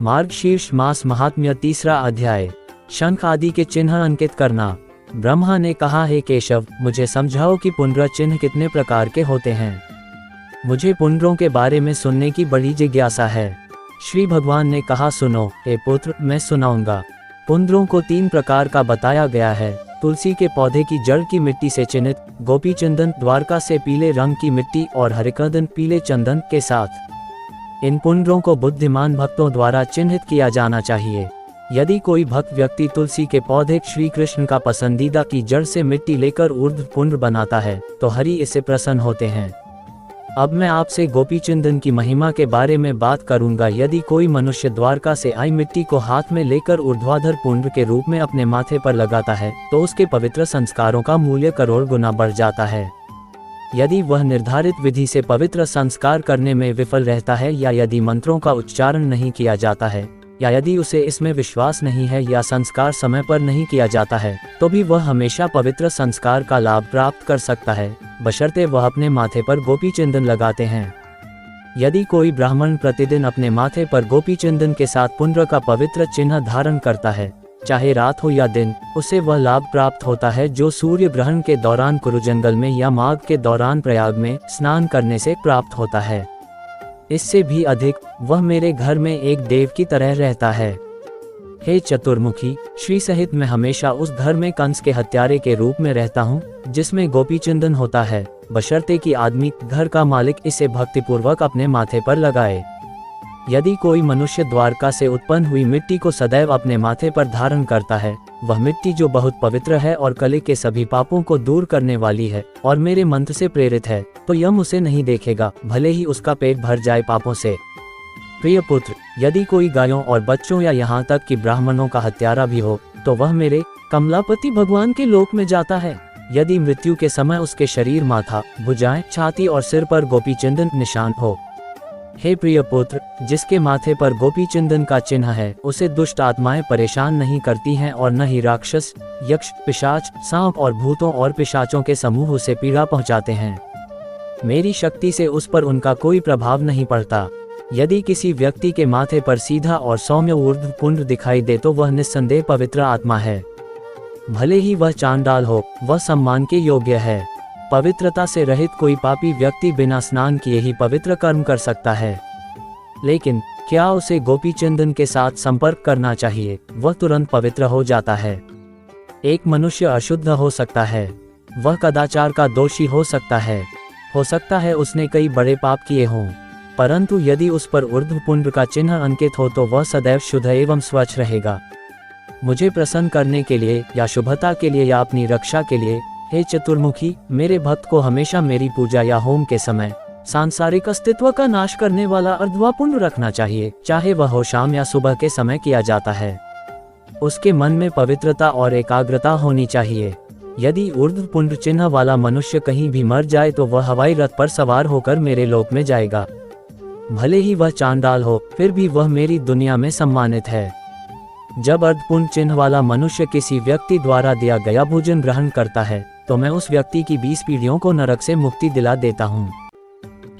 मार्गशीर्ष मास महात्म्य 3 अध्याय। शंख आदि के चिन्ह अंकित करना। ब्रह्मा ने कहा, हे केशव, मुझे समझाओ कि पुंड्र चिन्ह कितने प्रकार के होते हैं। मुझे पुंड्रों के बारे में सुनने की बड़ी जिज्ञासा है। श्री भगवान ने कहा, सुनो हे पुत्र, मैं सुनाऊंगा। पुंड्रों को 3 प्रकार का बताया गया है। तुलसी के पौधे की जड़ की मिट्टी से चिन्हित, गोपी चंदन द्वारका से पीले रंग की मिट्टी और हरिकंदन पीले चंदन के साथ। इन पुंड्रों को बुद्धिमान भक्तों द्वारा चिन्हित किया जाना चाहिए। यदि कोई भक्त व्यक्ति तुलसी के पौधे श्री कृष्ण का पसंदीदा की जड़ से मिट्टी लेकर ऊर्ध्व पुंड्र बनाता है तो हरि इससे प्रसन्न होते हैं। अब मैं आपसे गोपी चंदन की महिमा के बारे में बात करूंगा। यदि कोई मनुष्य द्वारका से आई मिट्टी को हाथ में लेकर ऊर्ध्वाधर पुंड्र के रूप में अपने माथे पर लगाता है तो उसके पवित्र संस्कारों का मूल्य करोड़ गुना बढ़ जाता है। यदि वह निर्धारित विधि से पवित्र संस्कार करने में विफल रहता है, या यदि मंत्रों का उच्चारण नहीं किया जाता है, या यदि उसे इसमें विश्वास नहीं है, या संस्कार समय पर नहीं किया जाता है, तो भी वह हमेशा पवित्र संस्कार का लाभ प्राप्त कर सकता है, बशर्ते वह अपने माथे पर गोपी चंदन लगाते हैं। यदि कोई ब्राह्मण प्रतिदिन अपने माथे पर गोपी चंदन के साथ पुंड्र का पवित्र चिन्ह धारण करता है, चाहे रात हो या दिन, उसे वह लाभ प्राप्त होता है जो सूर्य ग्रहण के दौरान कुरुजंगल में या माघ के दौरान प्रयाग में स्नान करने से प्राप्त होता है। इससे भी अधिक, वह मेरे घर में एक देव की तरह रहता है। हे चतुर्मुखी, श्री सहित मैं हमेशा उस घर में कंस के हत्यारे के रूप में रहता हूँ जिसमें गोपी चंदन होता है, बशर्ते कि आदमी, घर का मालिक, इसे भक्तिपूर्वक अपने माथे पर लगाए। यदि कोई मनुष्य द्वारका से उत्पन्न हुई मिट्टी को सदैव अपने माथे पर धारण करता है, वह मिट्टी जो बहुत पवित्र है और कली के सभी पापों को दूर करने वाली है और मेरे मंत्र से प्रेरित है, तो यम उसे नहीं देखेगा, भले ही उसका पेट भर जाए पापों से। प्रिय पुत्र, यदि कोई गायों और बच्चों या यहाँ तक कि ब्राह्मणों का हत्यारा भी हो तो वह मेरे कमलापति भगवान के लोक में जाता है। यदि मृत्यु के समय उसके शरीर, माथा, भुजाएं, छाती और सिर पर गोपी चंदन निशान हो। हे प्रिय पुत्र, जिसके माथे पर गोपी चंदन का चिन्ह है, उसे दुष्ट आत्माएं परेशान नहीं करती हैं और न ही राक्षस, यक्ष, पिशाच, सांप और भूतों और पिशाचों के समूह उसे पीड़ा पहुंचाते हैं। मेरी शक्ति से उस पर उनका कोई प्रभाव नहीं पड़ता। यदि किसी व्यक्ति के माथे पर सीधा और सौम्य ऊर्ध्व पुंड्र दिखाई दे तो वह निस्संदेह पवित्र आत्मा है। भले ही वह चांडाल हो, वह सम्मान के योग्य है। पवित्रता से रहित कोई पापी व्यक्ति बिना स्नान किए ही पवित्र कर्म कर सकता है। लेकिन क्या उसे गोपी चंदन के साथ संपर्क करना चाहिए? वह तुरंत पवित्र हो जाता है। एक मनुष्य अशुद्ध हो सकता है, वह कदाचार का दोषी हो सकता है उसने कई बड़े पाप किए हों, परंतु यदि उस पर ऊर्ध्व पुंड्र का चिन्ह अंकित हो तो वह सदैव शुद्ध एवं स्वच्छ रहेगा। मुझे प्रसन्न करने के लिए या शुभता के लिए या अपनी रक्षा के लिए, हे चतुर्मुखी, मेरे भक्त को हमेशा मेरी पूजा या होम के समय सांसारिक अस्तित्व का नाश करने वाला अर्धवा पुंड्र रखना चाहिए, चाहे वह हो शाम या सुबह के समय किया जाता है। उसके मन में पवित्रता और एकाग्रता होनी चाहिए। यदि ऊर्ध्व पुंड्र चिन्ह वाला मनुष्य कहीं भी मर जाए तो वह हवाई रथ पर सवार होकर मेरे लोक में जाएगा। भले ही वह चांडाल हो, फिर भी वह मेरी दुनिया में सम्मानित है। जब अर्धपुंड चिन्ह वाला मनुष्य किसी व्यक्ति द्वारा दिया गया भोजन ग्रहण करता है तो मैं उस व्यक्ति की 20 पीढ़ियों को नरक से मुक्ति दिला देता हूँ।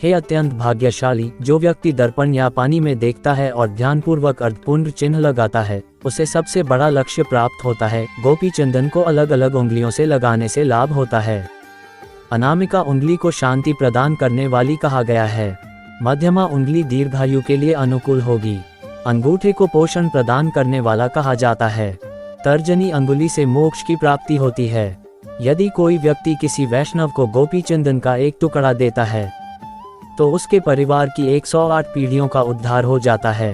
हे अत्यंत भाग्यशाली, जो व्यक्ति दर्पण या पानी में देखता है और ध्यानपूर्वक अर्धपुंड चिन्ह लगाता है, उसे सबसे बड़ा लक्ष्य प्राप्त होता है। गोपी चंदन को अलग अलग उंगलियों से लगाने से लाभ होता है। अनामिका उंगली को शांति प्रदान करने वाली कहा गया है। मध्यमा उंगली दीर्घायु के लिए अनुकूल होगी। अंगूठे को पोषण प्रदान करने वाला कहा जाता है। तर्जनी अंगुली से मोक्ष की प्राप्ति होती है। यदि कोई व्यक्ति किसी वैष्णव को गोपी चंदन का एक टुकड़ा देता है तो उसके परिवार की 108 पीढ़ियों का उद्धार हो जाता है।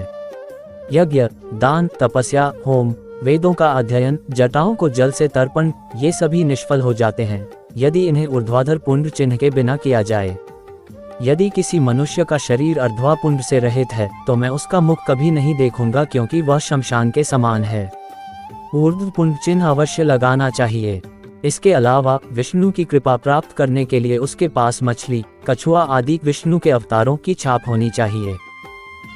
यज्ञ, दान, तपस्या, होम, वेदों का अध्ययन, जटाओं को जल से तर्पण, ये सभी निष्फल हो जाते हैं यदि इन्हें ऊर्ध्वाधर पुंड्र चिन्ह के बिना किया जाए। यदि किसी मनुष्य का शरीर अर्धवा पुंड्र से रहित है तो मैं उसका मुख कभी नहीं देखूंगा, क्योंकि वह शमशान के समान है। ऊर्ध्व पुंड्र चिन्ह अवश्य लगाना चाहिए। इसके अलावा विष्णु की कृपा प्राप्त करने के लिए उसके पास मछली, कछुआ आदि विष्णु के अवतारों की छाप होनी चाहिए।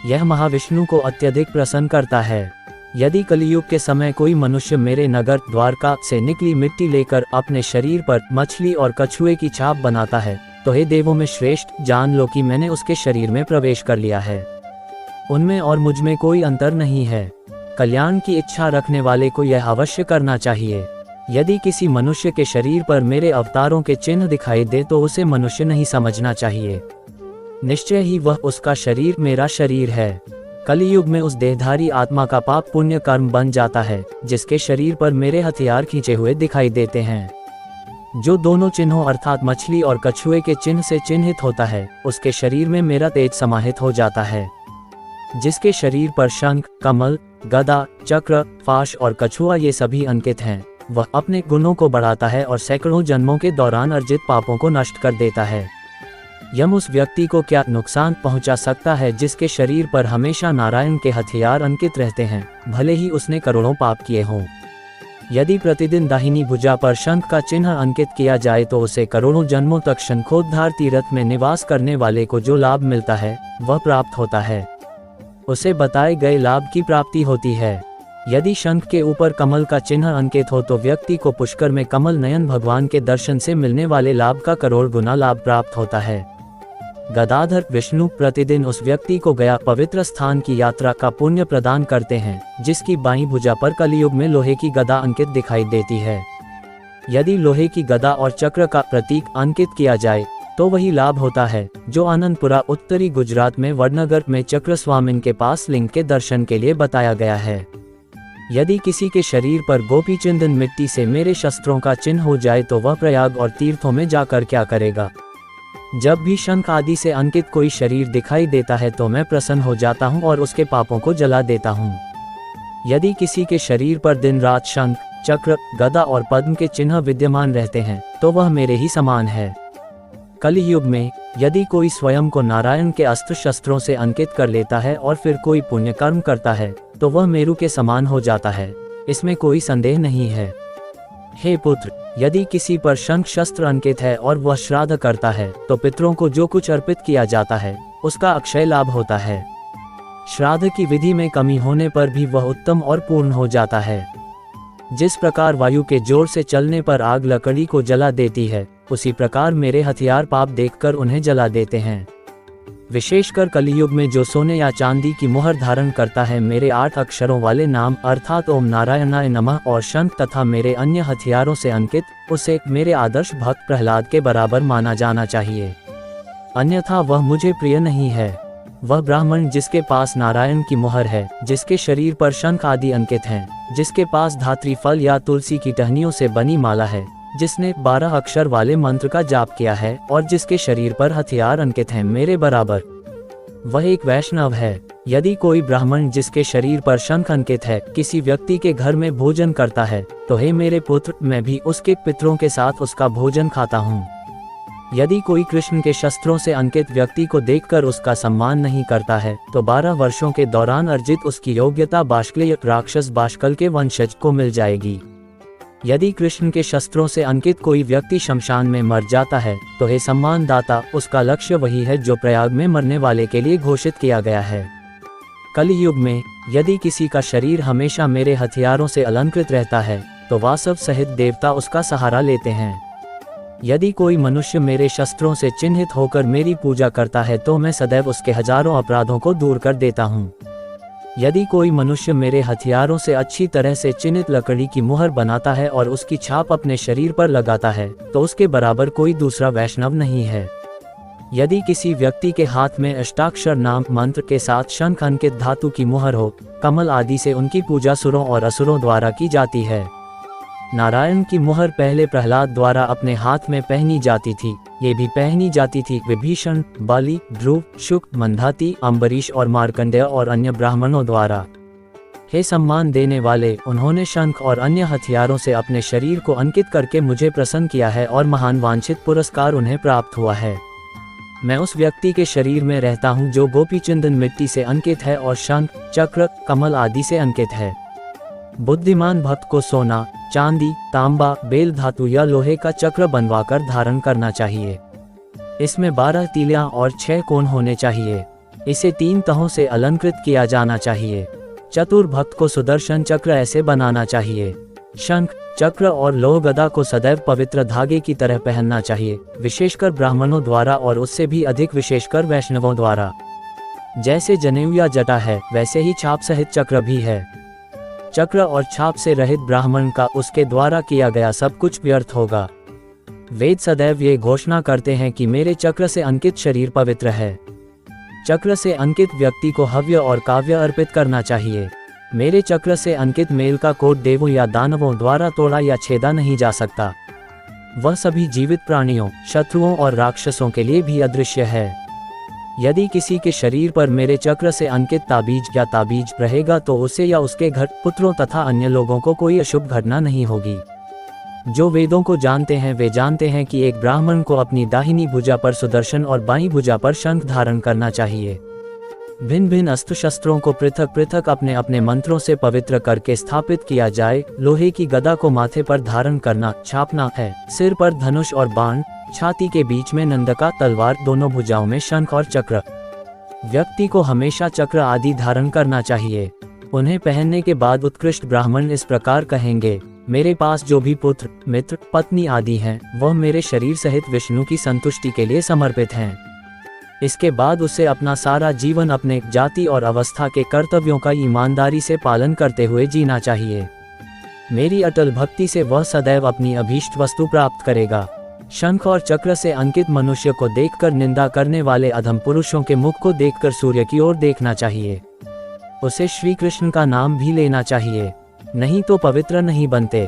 यह महाविष्णु को अत्यधिक प्रसन्न करता है। यदि कलियुग के समय कोई मनुष्य मेरे नगर द्वारका से निकली मिट्टी लेकर अपने शरीर पर मछली और कछुए की छाप बनाता है तो हे देवों में श्रेष्ठ, जान लो कि मैंने उसके शरीर में प्रवेश कर लिया है। उनमें और मुझ में कोई अंतर नहीं है। कल्याण की इच्छा रखने वाले को यह अवश्य करना चाहिए। यदि किसी मनुष्य के शरीर पर मेरे अवतारों के चिन्ह दिखाई दे तो उसे मनुष्य नहीं समझना चाहिए। निश्चय ही वह उसका शरीर मेरा शरीर है। कलियुग में उस देहधारी आत्मा का पाप पुण्य कर्म बन जाता है जिसके शरीर पर मेरे हथियार खींचे हुए दिखाई देते हैं। जो दोनों चिन्हों अर्थात मछली और कछुए के चिन्ह से चिन्हित होता है, उसके शरीर में मेरा तेज समाहित हो जाता है। जिसके शरीर पर शंख, कमल, गदा, चक्र, फाश और कछुआ ये सभी अंकित हैं, वह अपने गुणों को बढ़ाता है और सैकड़ों जन्मों के दौरान अर्जित पापों को नष्ट कर देता है। यम उस व्यक्ति को क्या नुकसान पहुंचा सकता है जिसके शरीर पर हमेशा नारायण के हथियार अंकित रहते हैं, भले ही उसने करोड़ों पाप किए हों। यदि प्रतिदिन दाहिनी भुजा पर शंख का चिन्ह अंकित किया जाए तो उसे करोड़ों जन्मों तक शंखोद्धार तीर्थ में निवास करने वाले को जो लाभ मिलता है वह प्राप्त होता है। उसे बताए गए लाभ की प्राप्ति होती है। यदि शंख के ऊपर कमल का चिन्ह अंकित हो तो व्यक्ति को पुष्कर में कमल नयन भगवान के दर्शन से मिलने वाले लाभ का करोड़ गुना लाभ प्राप्त होता है। गदाधर विष्णु प्रतिदिन उस व्यक्ति को गया पवित्र स्थान की यात्रा का पुण्य प्रदान करते हैं जिसकी बाईं भुजा पर कलियुग में लोहे की गदा अंकित दिखाई देती है। यदि लोहे की गदा और चक्र का प्रतीक अंकित किया जाए तो वही लाभ होता है जो आनंदपुरा उत्तरी गुजरात में वडनगर में चक्र स्वामिन के पास लिंग के दर्शन के लिए बताया गया है। यदि किसी के शरीर पर गोपी चंदन मिट्टी से मेरे शस्त्रों का चिन्ह हो जाए तो वह प्रयाग और तीर्थों में जाकर क्या करेगा। जब भी शंख आदि से अंकित कोई शरीर दिखाई देता है तो मैं प्रसन्न हो जाता हूँ और उसके पापों को जला देता हूँ। यदि किसी के शरीर पर दिन रात शंख, चक्र, गदा और पद्म के चिन्ह विद्यमान रहते हैं तो वह मेरे ही समान है। कलियुग में यदि कोई स्वयं को नारायण के अस्त्र शस्त्रों से अंकित कर लेता है और फिर कोई पुण्य कर्म करता है तो वह मेरु के समान हो जाता है, इसमें कोई संदेह नहीं है। हे पुत्र, यदि किसी पर शंख शस्त्र अंकित है और वह श्राद्ध करता है तो पितरों को जो कुछ अर्पित किया जाता है उसका अक्षय लाभ होता है। श्राद्ध की विधि में कमी होने पर भी वह उत्तम और पूर्ण हो जाता है। जिस प्रकार वायु के जोर से चलने पर आग लकड़ी को जला देती है, उसी प्रकार मेरे हथियार पाप देखकर उन्हें जला देते हैं। विशेषकर कलियुग में जो सोने या चांदी की मुहर धारण करता है, मेरे 8 अक्षरों वाले नाम अर्थात ओम नारायणाय नमः और शंख तथा मेरे अन्य हथियारों से अंकित, उसे मेरे आदर्श भक्त प्रहलाद के बराबर माना जाना चाहिए, अन्यथा वह मुझे प्रिय नहीं है। वह ब्राह्मण जिसके पास नारायण की मुहर है, जिसके शरीर पर शंख आदि अंकित हैं, जिसके पास धात्री फल या तुलसी की टहनियों से बनी माला है, जिसने 12 अक्षर वाले मंत्र का जाप किया है और जिसके शरीर पर हथियार अंकित हैं मेरे बराबर, वह एक वैष्णव है। यदि कोई ब्राह्मण जिसके शरीर पर शंख अंकित है किसी व्यक्ति के घर में भोजन करता है तो हे मेरे पुत्र, मैं भी उसके पितरों के साथ उसका भोजन खाता हूँ। यदि कोई कृष्ण के शस्त्रों से अंकित व्यक्ति को देखकर उसका सम्मान नहीं करता है तो 12 वर्षों के दौरान अर्जित उसकी योग्यता बाष्कलीय राक्षस बाष्कल के वंशज को मिल जाएगी। यदि कृष्ण के शस्त्रों से अंकित कोई व्यक्ति शमशान में मर जाता है तो हे सम्मान दाता, उसका लक्ष्य वही है जो प्रयाग में मरने वाले के लिए घोषित किया गया है। कलियुग में यदि किसी का शरीर हमेशा मेरे हथियारों से अलंकृत रहता है तो वासव सहित देवता उसका सहारा लेते हैं। यदि कोई मनुष्य मेरे शस्त्रों से चिन्हित होकर मेरी पूजा करता है तो मैं सदैव उसके हजारों अपराधों को दूर कर देता हूँ। यदि कोई मनुष्य मेरे हथियारों से अच्छी तरह से चिन्हित लकड़ी की मुहर बनाता है और उसकी छाप अपने शरीर पर लगाता है तो उसके बराबर कोई दूसरा वैष्णव नहीं है। यदि किसी व्यक्ति के हाथ में अष्टाक्षर नाम मंत्र के साथ शंख अंकित धातु की मुहर हो, कमल आदि से उनकी पूजा सुरों और असुरों द्वारा की जाती है। नारायण की मुहर पहले प्रहलाद द्वारा अपने हाथ में पहनी जाती थी, ये भी पहनी जाती थी विभीषण, बाली, ध्रुव, शुक, मंधाती, अम्बरीश और मार्कंडेय और अन्य ब्राह्मणों द्वारा। हे सम्मान देने वाले, उन्होंने शंख और अन्य हथियारों से अपने शरीर को अंकित करके मुझे प्रसन्न किया है और महान वांछित पुरस्कार उन्हें प्राप्त हुआ है। मैं उस व्यक्ति के शरीर में रहता हूँ जो गोपी चंदन मिट्टी से अंकित है और शंख, चक्र, कमल आदि से अंकित है। बुद्धिमान भक्त को सोना, चांदी, तांबा, बेल धातु या लोहे का चक्र बनवाकर धारण करना चाहिए। इसमें 12 तीलियां और 6 कोण होने चाहिए। इसे 3 तहों से अलंकृत किया जाना चाहिए। चतुर भक्त को सुदर्शन चक्र ऐसे बनाना चाहिए। शंख, चक्र और लौह गदा को सदैव पवित्र धागे की तरह पहनना चाहिए, विशेषकर ब्राह्मणों द्वारा और उससे भी अधिक विशेषकर वैष्णवों द्वारा। जैसे जनेऊ या जटा है, वैसे ही छाप सहित चक्र भी है। चक्र और छाप से रहित ब्राह्मण का उसके द्वारा किया गया सब कुछ व्यर्थ होगा। वेद सदैव ये घोषणा करते हैं कि मेरे चक्र से अंकित शरीर पवित्र है। चक्र से अंकित व्यक्ति को हव्य और काव्य अर्पित करना चाहिए। मेरे चक्र से अंकित मेल का कोट देवों या दानवों द्वारा तोड़ा या छेदा नहीं जा सकता। वह सभी जीवित प्राणियों, शत्रुओं और राक्षसों के लिए भी अदृश्य है। यदि किसी के शरीर पर मेरे चक्र से अंकित ताबीज या ताबीज रहेगा तो उसे या उसके घर, पुत्रों तथा अन्य लोगों को कोई अशुभ घटना नहीं होगी। जो वेदों को जानते हैं वे जानते हैं कि एक ब्राह्मण को अपनी दाहिनी भुजा पर सुदर्शन और बाईं भुजा पर शंख धारण करना चाहिए। भिन्न भिन्न अस्त्र शस्त्रों को पृथक पृथक अपने अपने मंत्रों से पवित्र करके स्थापित किया जाए। लोहे की गदा को माथे पर धारण करना, छापना है। सिर पर धनुष और बाण, छाती के बीच में नंदका तलवार, दोनों भुजाओं में शंख और चक्र। व्यक्ति को हमेशा चक्र आदि धारण करना चाहिए। उन्हें पहनने के बाद उत्कृष्ट ब्राह्मण इस प्रकार कहेंगे, मेरे पास जो भी पुत्र, मित्र, पत्नी आदि हैं, वह मेरे शरीर सहित विष्णु की संतुष्टि के लिए समर्पित हैं। इसके बाद उसे अपना सारा जीवन अपने जाति और अवस्था के कर्तव्यों का ईमानदारी से पालन करते हुए जीना चाहिए। मेरी अटल भक्ति से वह सदैव अपनी अभीष्ट वस्तु प्राप्त करेगा। शंख और चक्र से अंकित मनुष्य को देखकर निंदा करने वाले अधम पुरुषों के मुख को देखकर सूर्य की ओर देखना चाहिए। उसे श्री कृष्ण का नाम भी लेना चाहिए, नहीं तो पवित्र नहीं बनते।